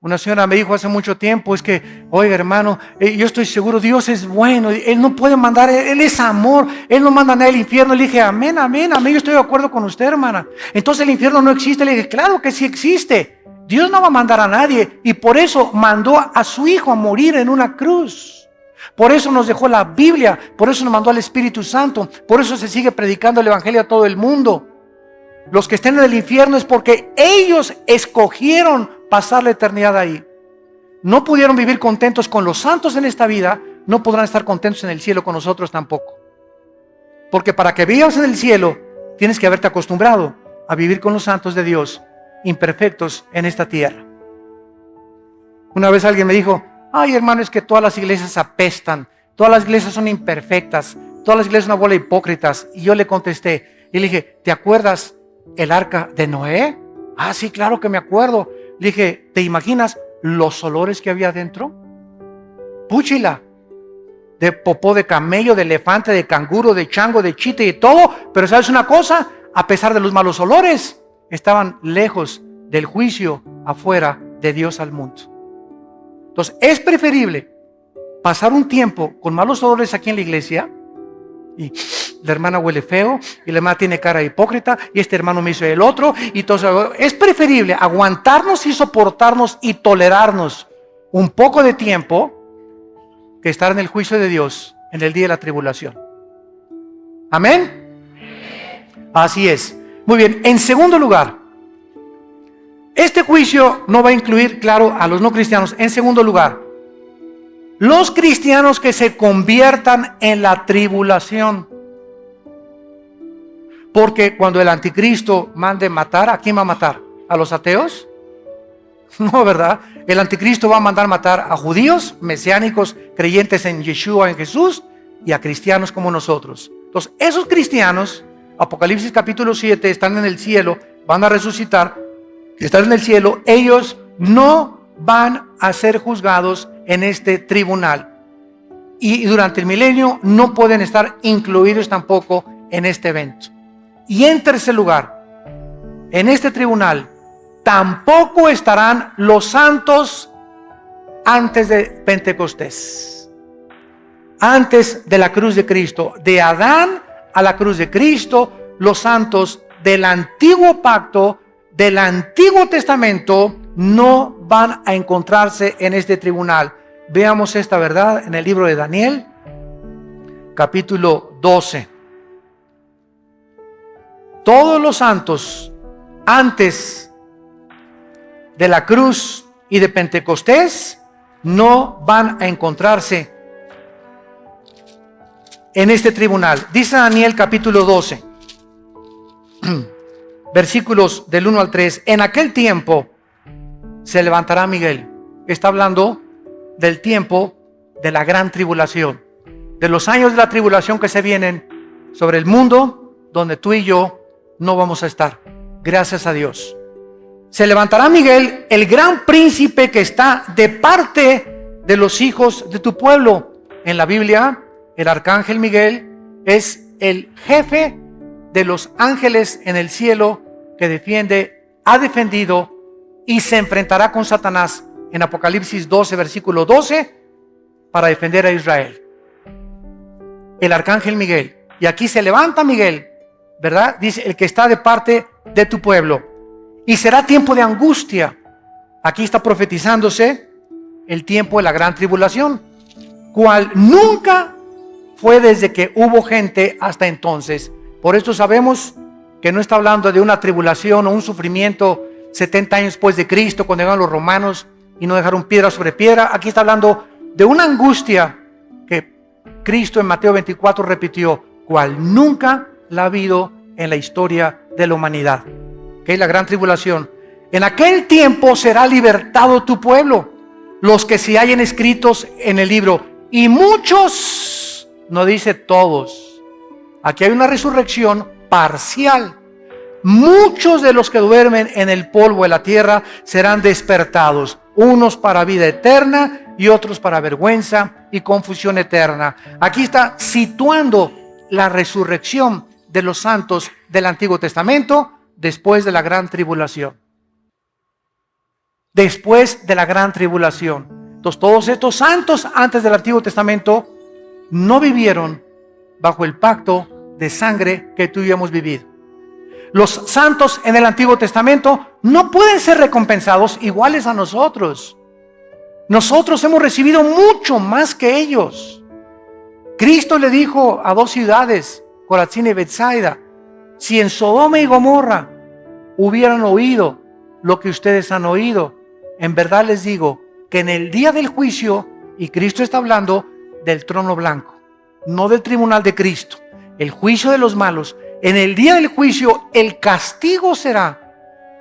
Una señora me dijo hace mucho tiempo, es que, oiga hermano, yo estoy seguro, Dios es bueno, Él no puede mandar, Él es amor, Él no manda a nadie al infierno. Le dije, amén, amén, amén, yo estoy de acuerdo con usted, hermana. Entonces el infierno no existe. Le dije, claro que sí existe. Dios no va a mandar a nadie, y por eso mandó a su Hijo a morir en una cruz. Por eso nos dejó la Biblia, por eso nos mandó al Espíritu Santo, por eso se sigue predicando el Evangelio a todo el mundo. Los que estén en el infierno es porque ellos escogieron pasar la eternidad ahí. No pudieron vivir contentos con los santos en esta vida, no podrán estar contentos en el cielo con nosotros tampoco. Porque para que vivas en el cielo, tienes que haberte acostumbrado a vivir con los santos de Dios, imperfectos en esta tierra. Una vez alguien me dijo, ay hermano, es que todas las iglesias apestan, todas las iglesias son imperfectas, todas las iglesias son una bola de hipócritas. Y yo le contesté, y le dije, ¿te acuerdas el arca de Noé? Ah, sí, claro que me acuerdo. Le dije, ¿te imaginas los olores que había adentro? Púchila, de popó de camello, de elefante, de canguro, de chango, de chita y de todo. Pero ¿sabes una cosa? A pesar de los malos olores, estaban lejos del juicio afuera de Dios al mundo. Entonces es preferible pasar un tiempo con malos olores aquí en la iglesia, y la hermana huele feo, y la hermana tiene cara hipócrita, y este hermano me hizo el otro, y todo. Es preferible aguantarnos y soportarnos y tolerarnos un poco de tiempo que estar en el juicio de Dios en el día de la tribulación. ¿Amén? Así es. Muy bien, en segundo lugar, este juicio no va a incluir, claro, a los no cristianos. En segundo lugar, los cristianos que se conviertan en la tribulación. Porque cuando el anticristo mande matar, ¿a quién va a matar? ¿A los ateos? No, ¿verdad? El anticristo va a mandar matar a judíos, mesiánicos, creyentes en Yeshua, en Jesús, y a cristianos como nosotros. Entonces, esos cristianos, Apocalipsis capítulo 7, están en el cielo, van a resucitar, están en el cielo, ellos no van a ser juzgados en este tribunal. Y durante el milenio no pueden estar incluidos tampoco en este evento. Y en tercer lugar, en este tribunal tampoco estarán los santos antes de Pentecostés, antes de la cruz de Cristo. De Adán a la cruz de Cristo, los santos del antiguo pacto, del Antiguo Testamento, no van a encontrarse en este tribunal. Veamos esta verdad en el libro de Daniel, capítulo 12. Todos los santos antes de la cruz y de Pentecostés no van a encontrarse en este tribunal. Dice Daniel capítulo 12, versículos del 1 al 3. En aquel tiempo se levantará Miguel. Está hablando del tiempo de la gran tribulación, de los años de la tribulación que se vienen sobre el mundo, donde tú y yo no vamos a estar, gracias a Dios. Se levantará Miguel, el gran príncipe que está de parte de los hijos de tu pueblo. En la Biblia, el arcángel Miguel es el jefe de los ángeles en el cielo que defiende, ha defendido y se enfrentará con Satanás en Apocalipsis 12, versículo 12, para defender a Israel. El arcángel Miguel. Y aquí se levanta Miguel, ¿verdad? Dice, el que está de parte de tu pueblo. Y será tiempo de angustia. Aquí está profetizándose el tiempo de la gran tribulación, cual nunca fue desde que hubo gente hasta entonces. Por esto sabemos que no está hablando de una tribulación o un sufrimiento 70 años después de Cristo, cuando llegaron los romanos y no dejaron piedra sobre piedra. Aquí está hablando de una angustia que Cristo en Mateo 24 repitió, cual nunca la ha habido en la historia de la humanidad, que es la gran tribulación. En aquel tiempo será libertado tu pueblo, los que se hallen escritos en el libro, y muchos, no dice todos, aquí hay una resurrección parcial. Muchos de los que duermen en el polvo de la tierra serán despertados, unos para vida eterna y otros para vergüenza y confusión eterna. Aquí está situando la resurrección de los santos del Antiguo Testamento después de la gran tribulación. después de la gran tribulación. Entonces, todos estos santos antes del Antiguo Testamento no vivieron bajo el pacto de sangre que tú y yo hemos vivido. Los santos en el Antiguo Testamento no pueden ser recompensados iguales a nosotros. Nosotros hemos recibido mucho más que ellos. Cristo le dijo a dos ciudades, Corazín y Betsaida: si en Sodoma y Gomorra hubieran oído lo que ustedes han oído, en verdad les digo que en el día del juicio, y Cristo está hablando del trono blanco, no del tribunal de Cristo, el juicio de los malos, en el día del juicio el castigo será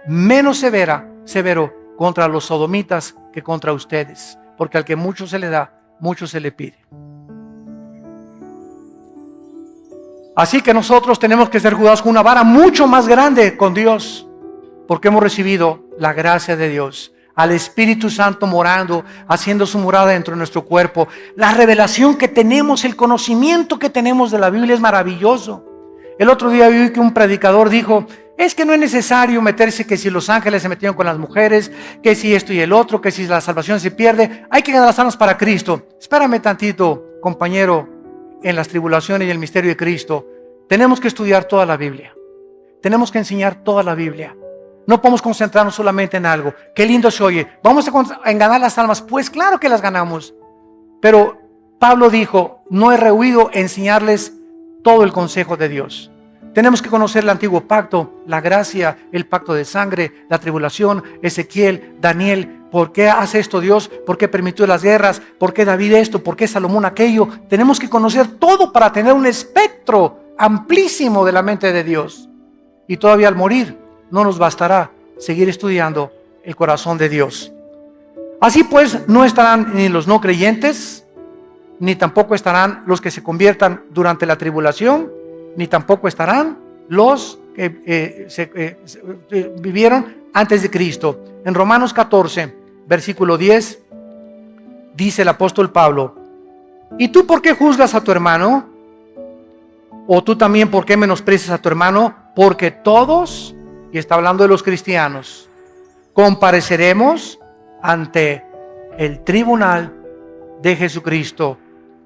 menos severo contra los sodomitas que contra ustedes, porque al que mucho se le da, mucho se le pide. Así que nosotros tenemos que ser juzgados con una vara mucho más grande con Dios, porque hemos recibido la gracia de Dios, al Espíritu Santo morando, haciendo su morada dentro de nuestro cuerpo. La revelación que tenemos, el conocimiento que tenemos de la Biblia es maravilloso. El otro día vi que un predicador dijo: es que no es necesario meterse que si los ángeles se metieron con las mujeres, que si esto y el otro, que si la salvación se pierde, hay que ganar las almas para Cristo. Espérame tantito, compañero, en las tribulaciones y el misterio de Cristo. Tenemos que estudiar toda la Biblia. Tenemos que enseñar toda la Biblia. No podemos concentrarnos solamente en algo. Qué lindo se oye. ¿Vamos a ganar las almas? Pues claro que las ganamos. Pero Pablo dijo: no he rehuido enseñarles todo el consejo de Dios. Tenemos que conocer el antiguo pacto, la gracia, el pacto de sangre, la tribulación, Ezequiel, Daniel. ¿Por qué hace esto Dios? ¿Por qué permitió las guerras? ¿Por qué David esto? ¿Por qué Salomón aquello? Tenemos que conocer todo para tener un espectro amplísimo de la mente de Dios. Y todavía al morir no nos bastará seguir estudiando el corazón de Dios. Así pues, no estarán ni los no creyentes, ni tampoco estarán los que se conviertan durante la tribulación, ni tampoco estarán los que vivieron antes de Cristo. En Romanos 14, versículo 10, dice el apóstol Pablo: ¿y tú por qué juzgas a tu hermano? ¿O tú también por qué menosprecias a tu hermano? Porque todos, y está hablando de los cristianos, compareceremos ante el tribunal de Jesucristo.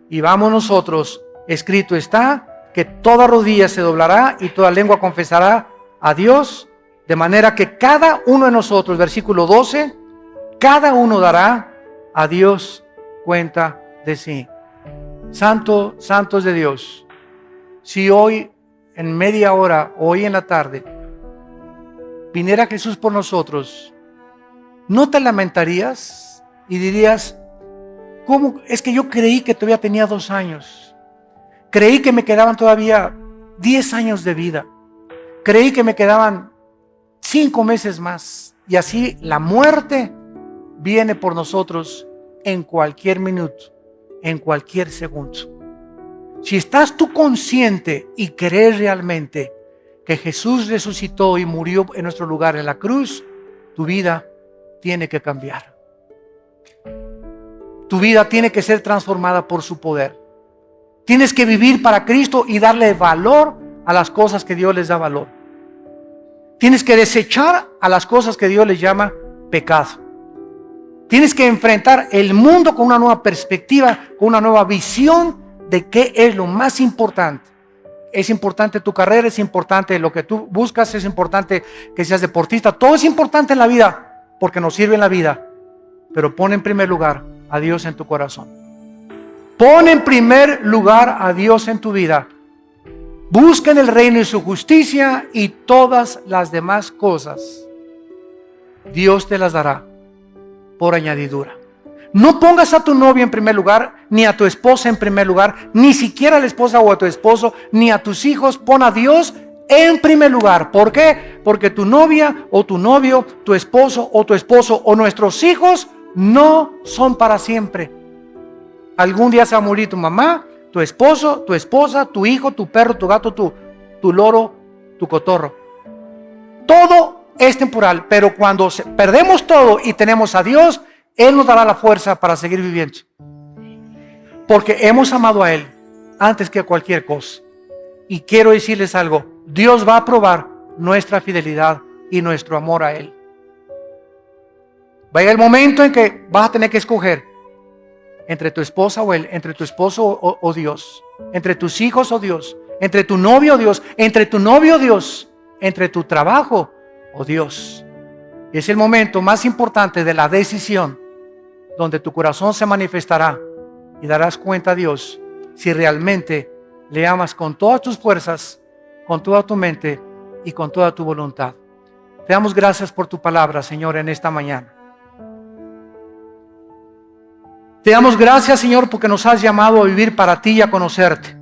Y vamos nosotros, escrito está, que toda rodilla se doblará y toda lengua confesará a Dios, de manera que cada uno de nosotros, versículo 12, cada uno dará a Dios cuenta de sí. Santos de Dios, si hoy en media hora, hoy en la tarde, viniera Jesús por nosotros, ¿no te lamentarías y dirías: ¿cómo? Es que yo creí que todavía tenía 2 años. Creí que me quedaban todavía 10 años de vida. Creí que me quedaban 5 meses más. Y así la muerte viene por nosotros en cualquier minuto, en cualquier segundo. Si estás tú consciente y crees realmente que Jesús resucitó y murió en nuestro lugar en la cruz, tu vida tiene que cambiar. Tu vida tiene que ser transformada por su poder. Tienes que vivir para Cristo y darle valor a las cosas que Dios les da valor. Tienes que desechar a las cosas que Dios les llama pecado. Tienes que enfrentar el mundo con una nueva perspectiva, con una nueva visión de qué es lo más importante. Es importante tu carrera, es importante lo que tú buscas, es importante que seas deportista. Todo es importante en la vida porque nos sirve en la vida. Pero pon en primer lugar a Dios en tu corazón. Pon en primer lugar a Dios en tu vida. Busca en el reino y su justicia, y todas las demás cosas Dios te las dará por añadidura. No pongas a tu novia en primer lugar, ni a tu esposa en primer lugar, ni siquiera a la esposa o a tu esposo, ni a tus hijos. Pon a Dios en primer lugar. ¿Por qué? Porque tu novia o tu novio, tu esposo o nuestros hijos no son para siempre. Algún día se va a morir tu mamá, tu esposo, tu esposa, tu hijo, tu perro, tu gato, tu loro, tu cotorro. Todo es temporal, pero cuando perdemos todo y tenemos a Dios, Él nos dará la fuerza para seguir viviendo. Porque hemos amado a Él antes que a cualquier cosa. Y quiero decirles algo: Dios va a probar nuestra fidelidad y nuestro amor a Él. Va a llegar el momento en que vas a tener que escoger entre tu esposa o él, entre tu esposo o Dios, entre tus hijos o Dios, entre tu novio o Dios, entre tu novio o Dios, entre tu trabajo o Dios. Y es el momento más importante de la decisión, donde tu corazón se manifestará y darás cuenta a Dios si realmente le amas con todas tus fuerzas, con toda tu mente y con toda tu voluntad. Te damos gracias por tu palabra, Señor, en esta mañana. Te damos gracias, Señor, porque nos has llamado a vivir para ti y a conocerte.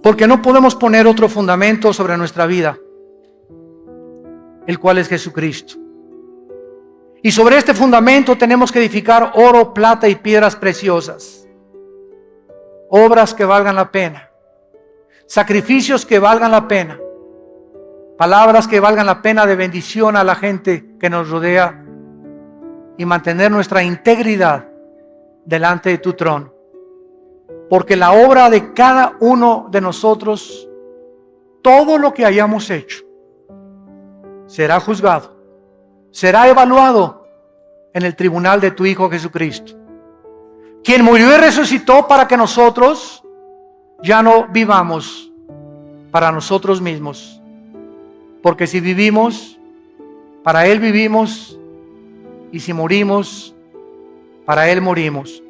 Porque no podemos poner otro fundamento sobre nuestra vida, el cual es Jesucristo. Y sobre este fundamento tenemos que edificar oro, plata y piedras preciosas. Obras que valgan la pena. Sacrificios que valgan la pena. Palabras que valgan la pena de bendición a la gente que nos rodea. Y mantener nuestra integridad delante de tu trono. Porque la obra de cada uno de nosotros, todo lo que hayamos hecho, será juzgado, será evaluado en el tribunal de tu Hijo Jesucristo, quien murió y resucitó para que nosotros ya no vivamos para nosotros mismos. Porque si vivimos, para Él vivimos, y si morimos, para Él morimos.